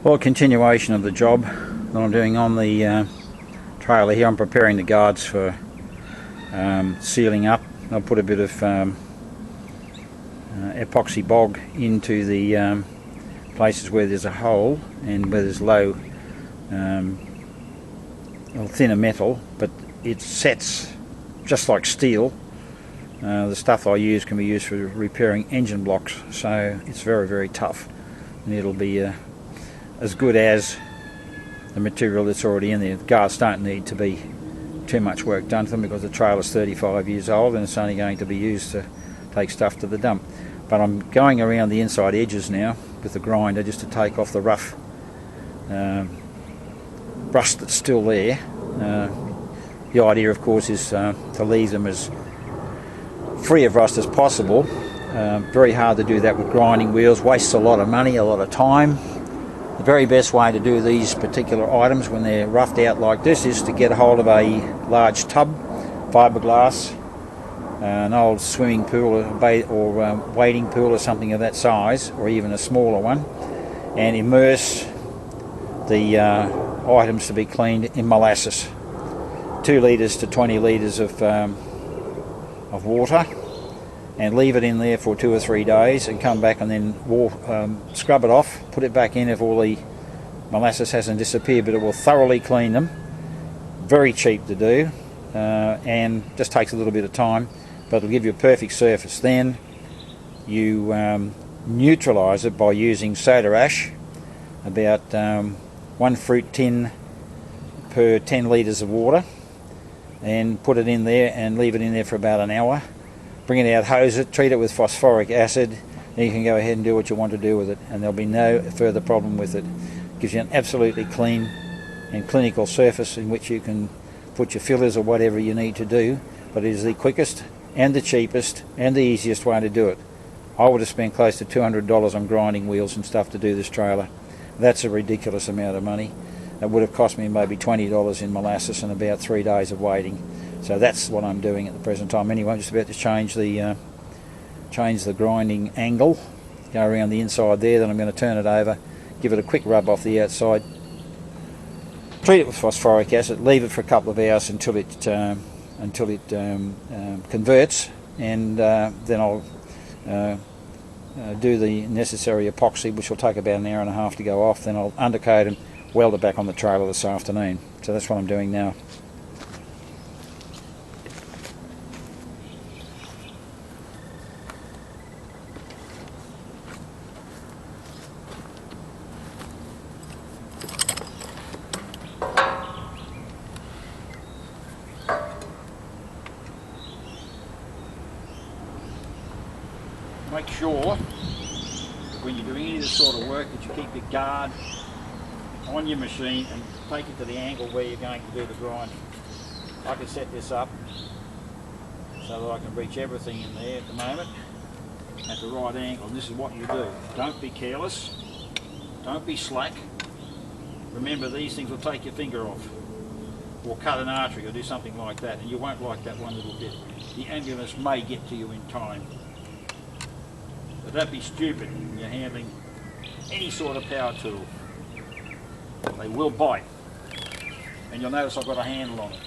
Well, continuation of the job that I'm doing on the trailer here. I'm preparing the guards for sealing up. I'll put a bit of epoxy bog into the places where there's a hole and where there's low or thinner metal, but it sets just like steel. The stuff I use can be used for repairing engine blocks, so it's very, very tough, and it'll be as good as the material that's already in there. The guards don't need to be too much work done to them because the trailer's 35 years old and it's only going to be used to take stuff to the dump. But I'm going around the inside edges now with the grinder just to take off the rough rust that's still there. The idea, of course, is to leave them as free of rust as possible. Very hard to do that with grinding wheels, wastes a lot of money, a lot of time. The very best way to do these particular items when they're roughed out like this is to get a hold of a large tub, fiberglass, an old swimming pool or wading pool or something of that size, or even a smaller one, and immerse the items to be cleaned in molasses. 2 litres to 20 litres of water, and leave it in there for 2 or 3 days and come back and then scrub it off, put it back in if all the molasses hasn't disappeared, but it will thoroughly clean them. Very cheap to do and just takes a little bit of time, but it'll give you a perfect surface. Then you neutralise it by using soda ash, about 1 fruit tin per 10 litres of water, and put it in there and leave it in there for about an hour. Bring it out, hose it, treat it with phosphoric acid, then you can go ahead and do what you want to do with it, and there'll be no further problem with it. Gives you an absolutely clean and clinical surface in which you can put your fillers or whatever you need to do, but it is the quickest and the cheapest and the easiest way to do it. I would have spent close to $200 on grinding wheels and stuff to do this trailer. That's a ridiculous amount of money. It would have cost me maybe $20 in molasses and about 3 days of waiting. So that's what I'm doing at the present time. Anyway, I'm just about to change the grinding angle, go around the inside there, then I'm going to turn it over, give it a quick rub off the outside, treat it with phosphoric acid, leave it for a couple of hours until it converts, and then I'll do the necessary epoxy, which will take about an hour and a half to go off. Then I'll undercoat and weld it back on the trailer this afternoon. So that's what I'm doing now. Make sure when you're doing any of this sort of work that you keep your guard on your machine and take it to the angle where you're going to do the grind. I can set this up so that I can reach everything in there at the moment at the right angle, and this is what you do. Don't be careless, don't be slack. Remember, these things will take your finger off or cut an artery or do something like that, and you won't like that one little bit. The ambulance may get to you in time. But don't be stupid when you're handling any sort of power tool. They will bite. And you'll notice I've got a handle on it.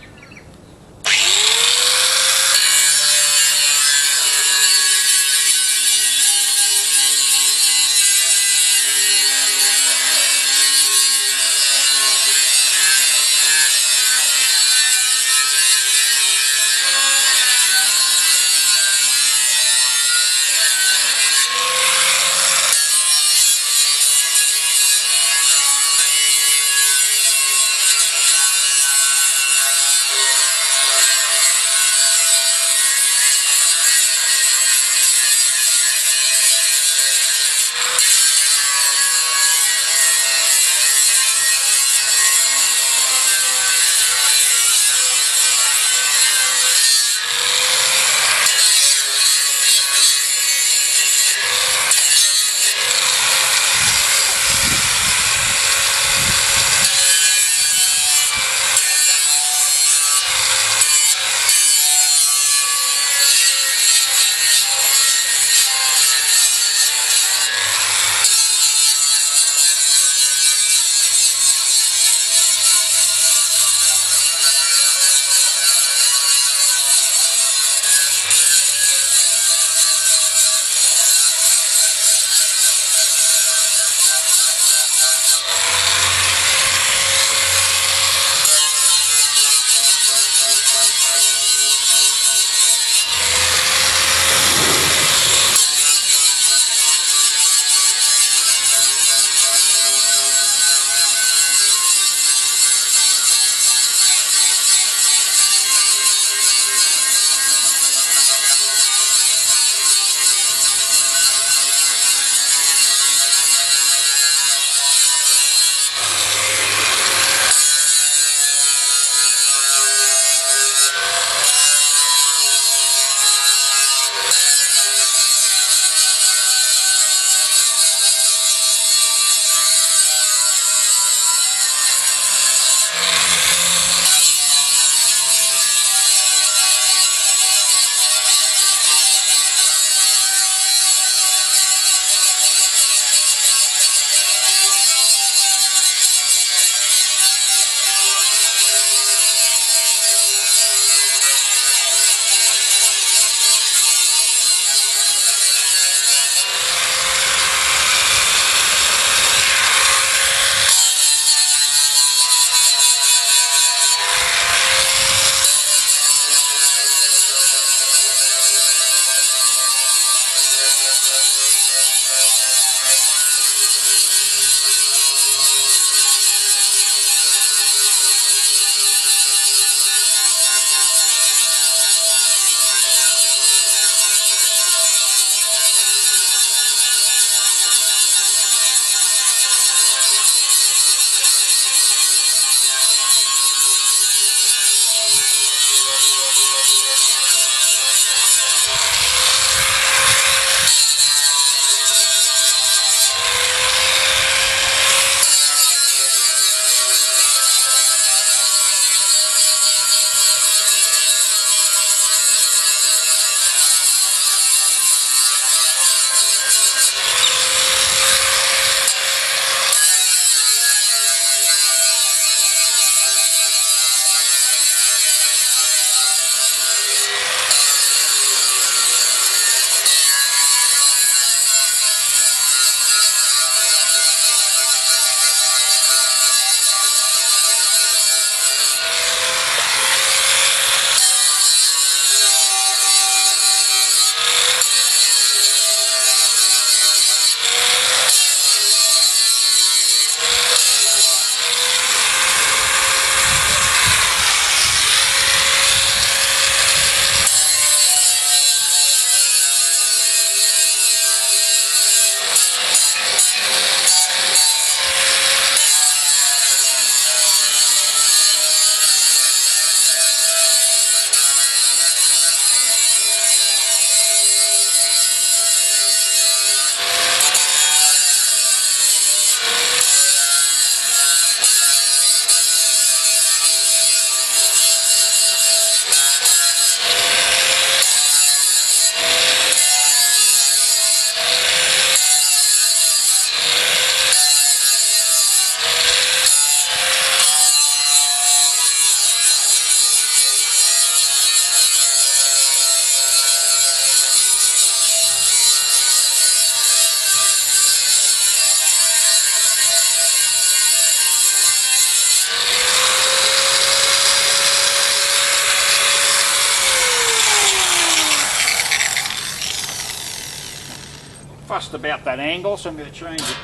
fussed about that angle, so I'm going to change it.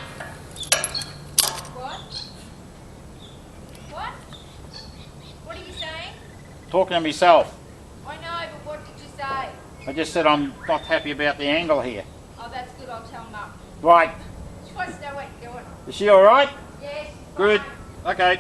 What? What? What are you saying? Talking to myself. I know, but what did you say? I just said I'm not happy about the angle here. Oh, that's good. I'll tell Mum. Right. She wants to know what you're doing. Is she alright? Yes. Good. Fine. Okay.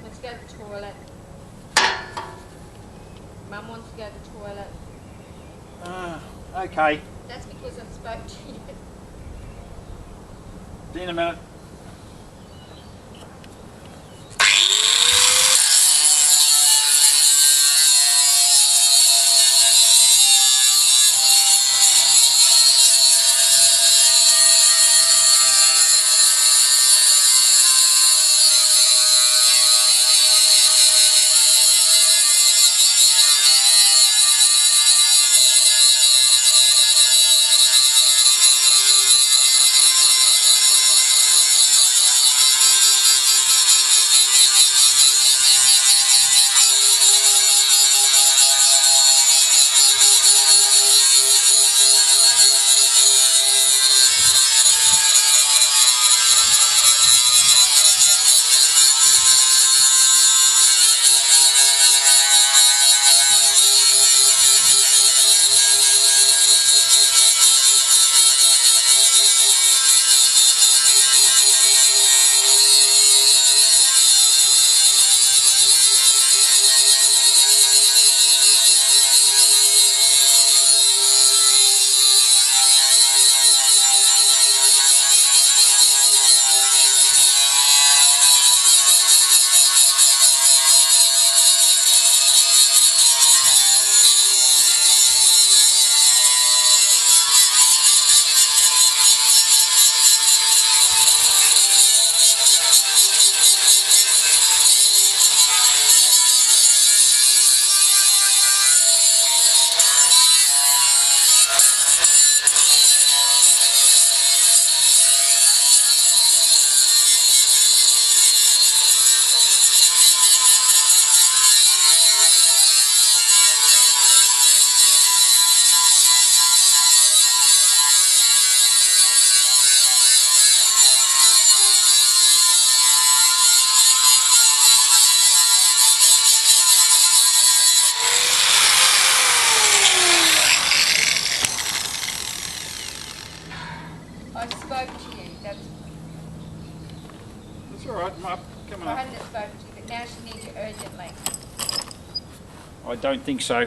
Let's go to the toilet. Mum wants to go to the toilet. Okay. That's because I spoke to you. See you in a minute. I spoke to you. That's alright, I'm up. Coming I up. hadn't spoken to you, but now she needs you urgently. I don't think so.